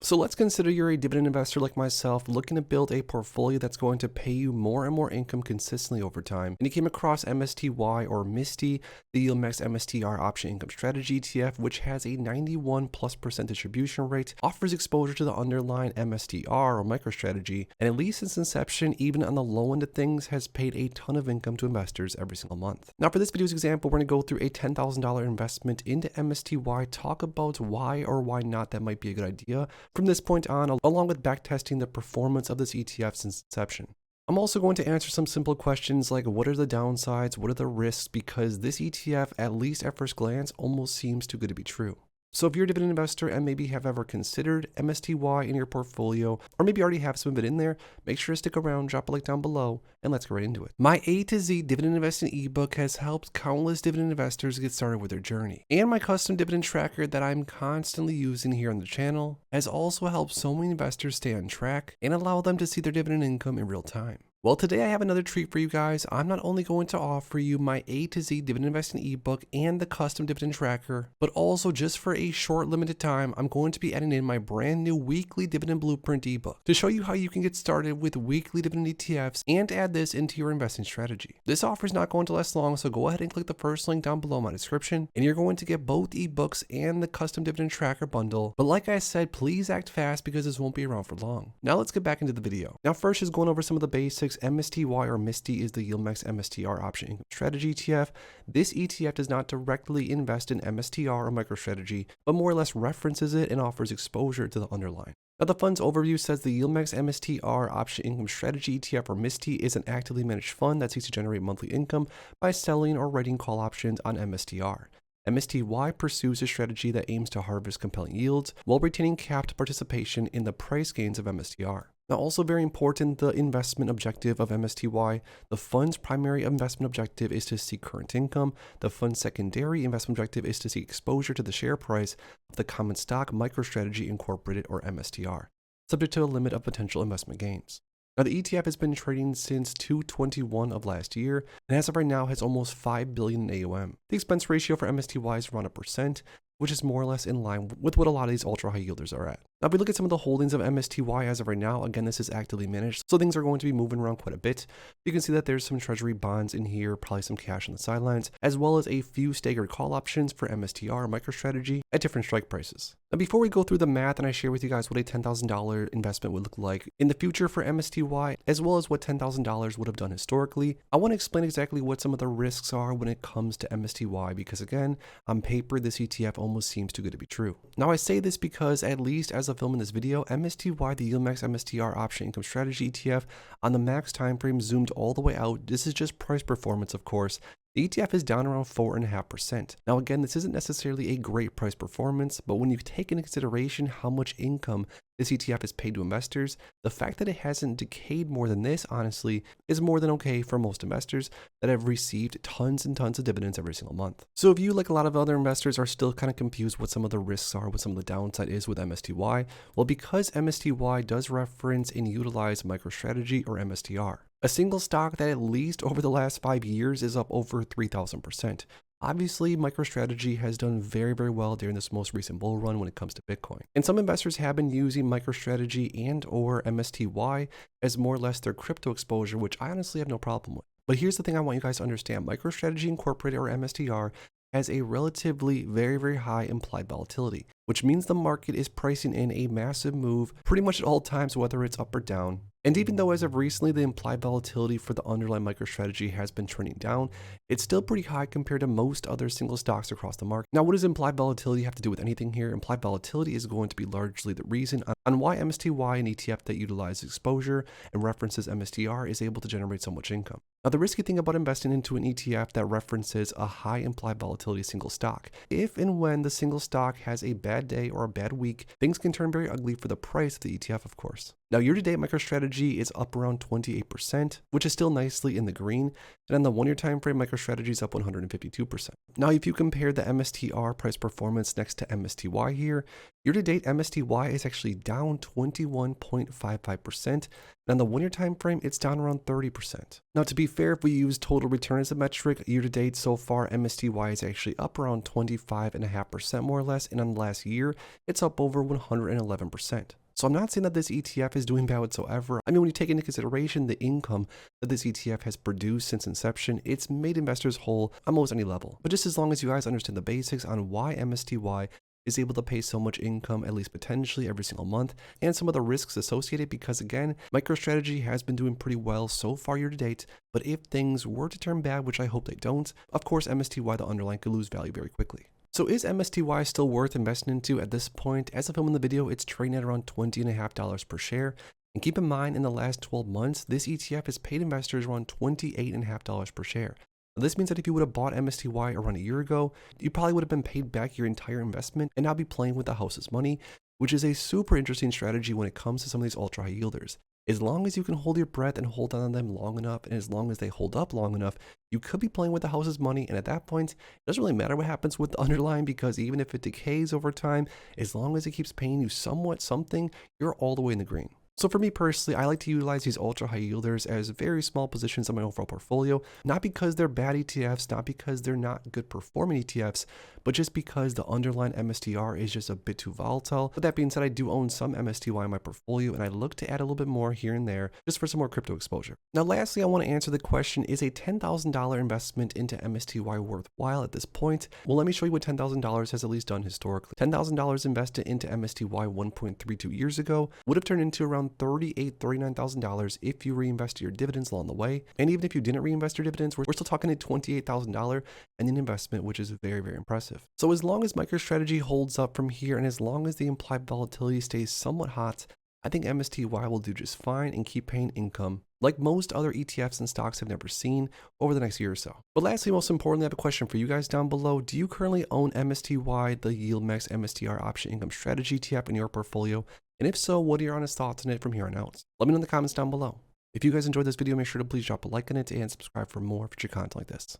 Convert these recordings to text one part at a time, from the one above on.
So let's consider you're a dividend investor like myself looking to build a portfolio that's going to pay you more and more income consistently over time. And you came across MSTY or MSTY, the YieldMax MSTR option income strategy ETF, which has a 91+% distribution rate, offers exposure to the underlying MSTR or MicroStrategy, and at least since inception, even on the low end of things, has paid a ton of income to investors every single month. Now for this video's example, we're going to go through a $10,000 investment into MSTY, talk about why or why not that might be a good idea from this point on, along with backtesting the performance of this ETF since inception. I'm also going to answer some simple questions like what are the downsides, what are the risks, because this ETF, at least at first glance, almost seems too good to be true. So if you're a dividend investor and maybe have ever considered MSTY in your portfolio, or maybe already have some of it in there, make sure to stick around, drop a link down below, and let's get right into it. My A to Z dividend investing ebook has helped countless dividend investors get started with their journey. And my custom dividend tracker that I'm constantly using here on the channel has also helped so many investors stay on track and allow them to see their dividend income in real time. Well, today I have another treat for you guys. I'm not only going to offer you my A to Z dividend investing ebook and the custom dividend tracker, but also just for a short limited time, I'm going to be adding in my brand new weekly dividend blueprint ebook to show you how you can get started with weekly dividend ETFs and add this into your investing strategy. This offer is not going to last long, so go ahead and click the first link down below in my description, and you're going to get both ebooks and the custom dividend tracker bundle. But like I said, please act fast because this won't be around for long. Now let's get back into the video. Now first, just going over some of the basics. MSTY or MSTY is the YieldMax MSTR option income strategy ETF. This ETF does not directly invest in MSTR or MicroStrategy, but more or less references it and offers exposure to the underlying. Now the fund's overview says the YieldMax MSTR option income strategy ETF or MSTY is an actively managed fund that seeks to generate monthly income by selling or writing call options on MSTR. MSTY pursues a strategy that aims to harvest compelling yields while retaining capped participation in the price gains of MSTR. Now, also very important, the investment objective of MSTY. The fund's primary investment objective is to seek current income. The fund's secondary investment objective is to seek exposure to the share price of the common stock MicroStrategy Incorporated or MSTR, subject to a limit of potential investment gains. Now, the ETF has been trading since 2/21 of last year, and as of right now has almost $5 billion in AUM. The expense ratio for MSTY is around 1%, which is more or less in line with what a lot of these ultra high yielders are at. Now, if we look at some of the holdings of MSTY as of right now, again, this is actively managed, so things are going to be moving around quite a bit. You can see that there's some treasury bonds in here, probably some cash on the sidelines, as well as a few staggered call options for MSTR MicroStrategy at different strike prices. Now, before we go through the math and I share with you guys what a $10,000 investment would look like in the future for MSTY, as well as what $10,000 would have done historically, I want to explain exactly what some of the risks are when it comes to MSTY, because again, on paper, this ETF almost seems too good to be true. Now, I say this because at least as of filming this video, MSTY, the YieldMax MSTR option income strategy ETF, on the max time frame zoomed all the way out. This is just price performance, of course. The ETF is down around 4.5%. Now again, this isn't necessarily a great price performance, but when you take into consideration how much income this ETF is paid to investors, the fact that it hasn't decayed more than this, honestly, is more than okay for most investors that have received tons and tons of dividends every single month. So if you, like a lot of other investors, are still kind of confused what some of the risks are, what some of the downside is with MSTY, well, because MSTY does reference and utilize MicroStrategy or MSTR, a single stock that at least over the last 5 years is up over 3,000%. Obviously, MicroStrategy has done very, very well during this most recent bull run when it comes to Bitcoin. And some investors have been using MicroStrategy and or MSTY as more or less their crypto exposure, which I honestly have no problem with. But here's the thing I want you guys to understand. MicroStrategy Incorporated or MSTR has a relatively very, very high implied volatility, which means the market is pricing in a massive move pretty much at all times, whether it's up or down. And even though as of recently the implied volatility for the underlying MicroStrategy has been trending down, it's still pretty high compared to most other single stocks across the market. Now, what does implied volatility have to do with anything here? Implied volatility is going to be largely the reason on why MSTY, an ETF that utilizes exposure and references MSTR, is able to generate so much income. Now, the risky thing about investing into an ETF that references a high implied volatility single stock, if and when the single stock has a bad day or a bad week, things can turn very ugly for the price of the ETF, of course. Now, year to date, MicroStrategy MicroStrategy is up around 28%, which is still nicely in the green. And on the 1-year time frame, MicroStrategy is up 152%. Now, if you compare the MSTR price performance next to MSTY here, year to date, MSTY is actually down 21.55%. And on the 1-year time frame, it's down around 30%. Now, to be fair, if we use total return as a metric, year to date so far, MSTY is actually up around 25.5% more or less. And on the last year, it's up over 111%. So I'm not saying that this ETF is doing bad whatsoever. I mean, when you take into consideration the income that this ETF has produced since inception, it's made investors whole on almost any level. But just as long as you guys understand the basics on why MSTY is able to pay so much income, at least potentially every single month, and some of the risks associated, because again, MicroStrategy has been doing pretty well so far year to date, but if things were to turn bad, which I hope they don't, of course, MSTY, the underlying, could lose value very quickly. So is MSTY still worth investing into at this point? As of filming the video, it's trading at around $20.50 per share. And keep in mind, in the last 12 months, this ETF has paid investors around $28.50 per share. Now, this means that if you would have bought MSTY around a year ago, you probably would have been paid back your entire investment and now be playing with the house's money, which is a super interesting strategy when it comes to some of these ultra high yielders. As long as you can hold your breath and hold on to them long enough, and as long as they hold up long enough, you could be playing with the house's money. And at that point, it doesn't really matter what happens with the underlying, because even if it decays over time, as long as it keeps paying you somewhat something, you're all the way in the green. So for me personally, I like to utilize these ultra high yielders as very small positions in my overall portfolio, not because they're bad ETFs, not because they're not good performing ETFs, but just because the underlying MSTR is just a bit too volatile. But that being said, I do own some MSTY in my portfolio, and I look to add a little bit more here and there just for some more crypto exposure. Now, lastly, I want to answer the question, is a $10,000 investment into MSTY worthwhile at this point? Well, let me show you what $10,000 has at least done historically. $10,000 invested into MSTY 1.32 years ago would have turned into around $39,000 if you reinvested your dividends along the way. And even if you didn't reinvest your dividends, we're still talking a $28,000 and an investment, which is very, very impressive. So as long as MicroStrategy holds up from here, and as long as the implied volatility stays somewhat hot, I think MSTY will do just fine and keep paying income like most other ETFs and stocks I've never seen over the next year or so. But lastly, most importantly, I have a question for you guys down below. Do you currently own MSTY, the YieldMax MSTR option income strategy ETF in your portfolio? And if so, what are your honest thoughts on it from here on out? Let me know in the comments down below. If you guys enjoyed this video, make sure to please drop a like on it and subscribe for more future content like this.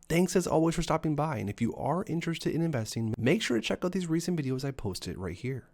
Thanks as always for stopping by, and if you are interested in investing, make sure to check out these recent videos I posted right here.